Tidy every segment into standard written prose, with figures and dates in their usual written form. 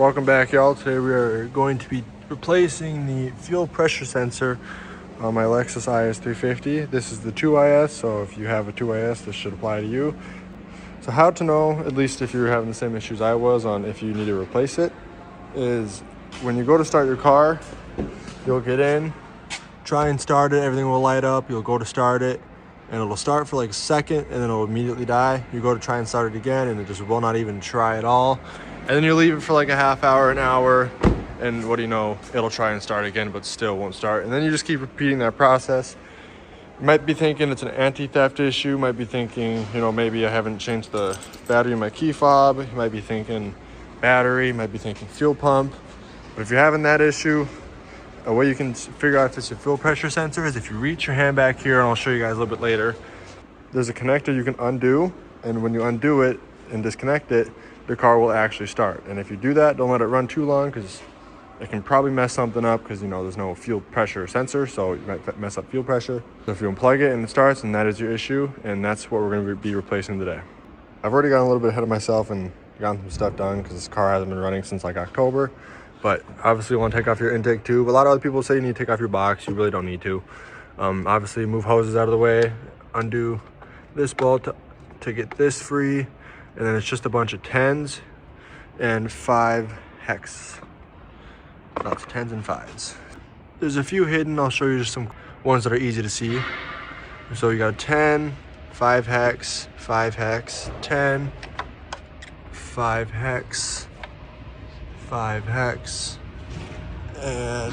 Welcome back, y'all. Today we are going to be replacing the fuel pressure sensor on my Lexus Is350. This is the 2IS, so if you have a 2IS, this should apply to you. So how to know, at least if you're having the same issues I was on if you need to replace it, is when you go to start your car, you'll get in, try and start it, everything will light up, you'll go to start it, and it'll start for like a second, and then it'll immediately die. You go to try and start it again, and it just will not even try at all. And then you leave it for like a half hour, an hour, and what do you know, it'll try and start again, but still won't start. And then you just keep repeating that process. You might be thinking it's an anti-theft issue, might be thinking, you know, maybe I haven't changed the battery in my key fob, you might be thinking battery, you might be thinking fuel pump. But if you're having that issue, a way you can figure out if it's your fuel pressure sensor is if you reach your hand back here, and I'll show you guys a little bit later, there's a connector you can undo, and when you undo it and disconnect it, the car will actually start. And if you do that, don't let it run too long, because it can probably mess something up, because you know there's no fuel pressure sensor, so you might mess up fuel pressure. So if you unplug it and it starts, and that is your issue, and that's what we're going to be replacing today. I've already gotten a little bit ahead of myself and gotten some stuff done, because this car hasn't been running since like October. But obviously you want to take off your intake tube. A lot of other people say you need to take off your box. You really don't need to. Obviously move hoses out of the way, undo this bolt to get this free, and then it's just a bunch of 10s and 5 hex. Lots of 10s and 5s. There's a few hidden. I'll show you just some ones that are easy to see. So you got a 10, 5 hex, 5 hex, 10, 5 hex, 5 hex, and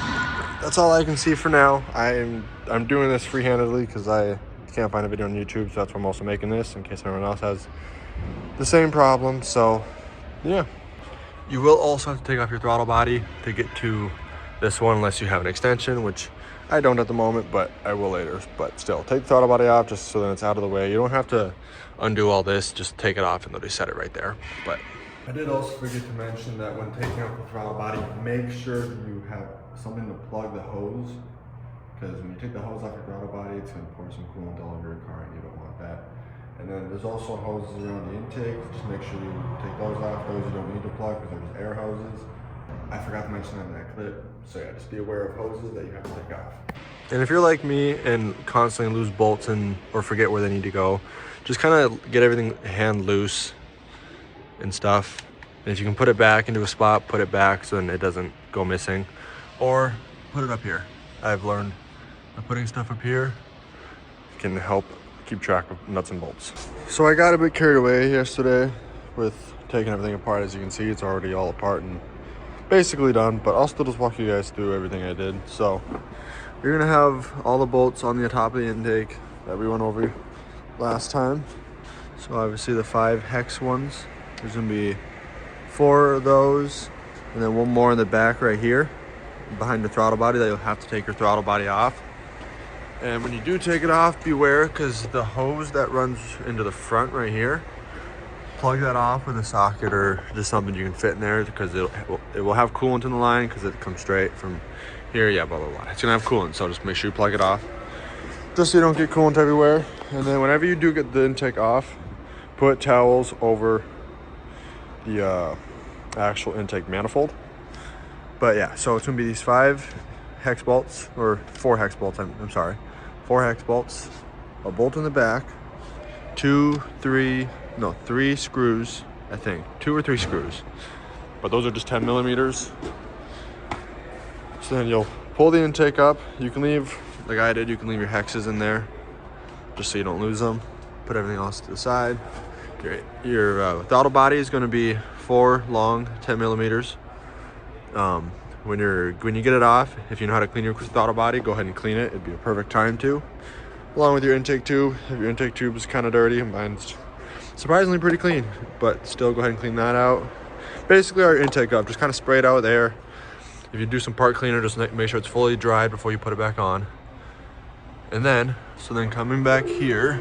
that's all I can see for now. I'm doing this free-handedly because I can't find a video on YouTube, so that's why I'm also making this in case everyone else has the same problem. So yeah, you will also have to take off your throttle body to get to this one, unless you have an extension, which I don't at the moment, but I will later. But still, take the throttle body off just so that it's out of the way. You don't have to undo all this, just take it off and they'll reset it right there. But I did also forget to mention that when taking out the throttle body, make sure you have something to plug the hose, because when you take the hose off your throttle body, it's going to pour some coolant all over your car, and you don't want that. And then there's also hoses around the intake. Just make sure you take those off. Those you don't need to plug because they're just air hoses. I forgot to mention that in that clip. So yeah, just be aware of hoses that you have to take off. And if you're like me and constantly lose bolts or forget where they need to go, just kind of get everything hand loose and stuff. And if you can put it back into a spot, put it back so then it doesn't go missing. Or put it up here. I've learned that putting stuff up here can help keep track of nuts and bolts. So I got a bit carried away yesterday with taking everything apart. As you can see, it's already all apart and basically done, but I'll still just walk you guys through everything I did. So you're gonna have all the bolts on the top of the intake that we went over last time. So obviously the 5 hex ones, there's gonna be 4 of those, and then one more in the back right here behind the throttle body that you'll have to take your throttle body off. And when you do take it off, beware, because the hose that runs into the front right here, plug that off with a socket or just something you can fit in there, because it will have coolant in the line, because it comes straight from here. Yeah, blah, blah, blah. It's gonna have coolant, so just make sure you plug it off, just so you don't get coolant everywhere. And then whenever you do get the intake off, put towels over the actual intake manifold. But yeah, so it's gonna be these 5 hex bolts, or 4 hex bolts, I'm sorry. 4 hex bolts, a bolt in the back, 3 screws, I think. 2 or 3 screws. But those are just 10 millimeters. So then you'll pull the intake up. You can leave, like I did, you can leave your hexes in there, just so you don't lose them. Put everything else to the side. Your throttle body is gonna be 4 long, 10 millimeters. When you get it off, if you know how to clean your throttle body, go ahead and clean it. It'd be a perfect time to. Along with your intake tube. If your intake tube is kind of dirty, mine's surprisingly pretty clean, but still go ahead and clean that out. Basically our intake up, just kind of spray it out there. If you do some part cleaner, just make sure it's fully dried before you put it back on. And then, coming back here,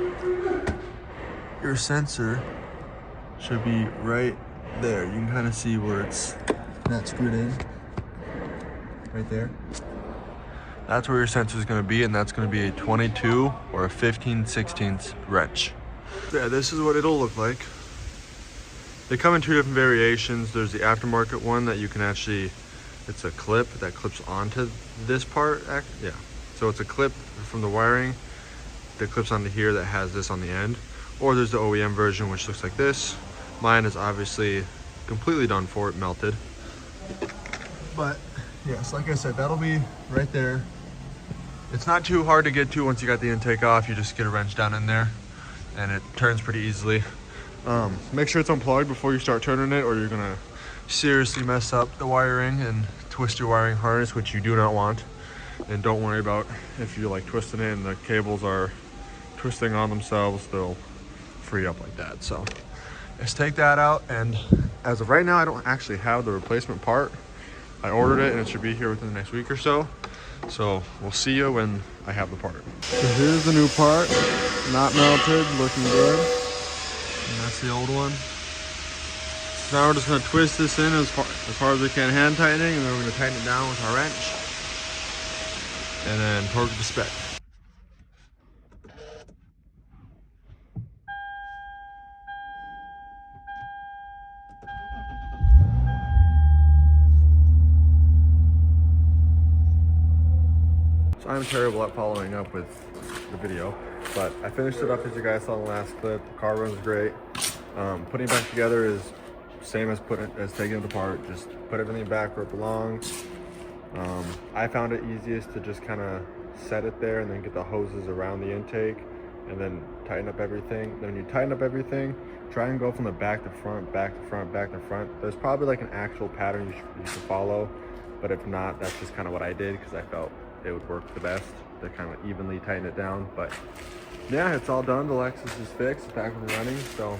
your sensor should be right there. You can kind of see where it's not screwed in. Right there. That's where your sensor is going to be, and that's going to be a 22 or a 15/16 wrench. Yeah, this is what it'll look like. They come in two different variations. There's the aftermarket one that you can actually, it's a clip that clips onto this part. Yeah, so it's a clip from the wiring that clips onto here that has this on the end. Or there's the OEM version, which looks like this. Mine is obviously completely done for, it melted. But yes, like I said, that'll be right there. It's not too hard to get to once you got the intake off. You just get a wrench down in there and it turns pretty easily. Make sure it's unplugged before you start turning it, or you're gonna seriously mess up the wiring and twist your wiring harness, which you do not want. And don't worry about if you're like twisting it and the cables are twisting on themselves, they'll free up like that. So let's take that out. And as of right now, I don't actually have the replacement part. I ordered it and it should be here within the next week or so. So we'll see you when I have the part. So here's the new part, not melted, looking good. And that's the old one. Now we're just gonna twist this in as far as we can, hand tightening, and then we're gonna tighten it down with our wrench. And then torque it to spec. So I'm terrible at following up with the video, but I finished it up as you guys saw in the last clip. The car runs great. Putting it back together is same as taking it apart. Just put everything back where it belongs. I found it easiest to just kind of set it there and then get the hoses around the intake and then tighten up everything. Then when you tighten up everything, try and go from the back to front, back to front, back to front. There's probably like an actual pattern you should follow, but if not, that's just kind of what I did because I felt it would work the best to kind of evenly tighten it down. But yeah, it's all done. The Lexus is fixed, it's back and running. So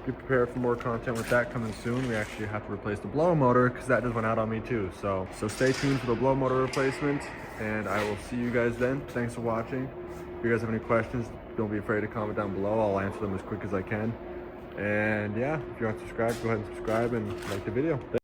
be prepared for more content with that coming soon. We actually have to replace the blow motor because that just went out on me too. So stay tuned for the blow motor replacement, and I will see you guys then. Thanks for watching. If you guys have any questions, don't be afraid to comment down below. I'll answer them as quick as I can. And yeah, if you're not subscribed, go ahead and subscribe and like the video.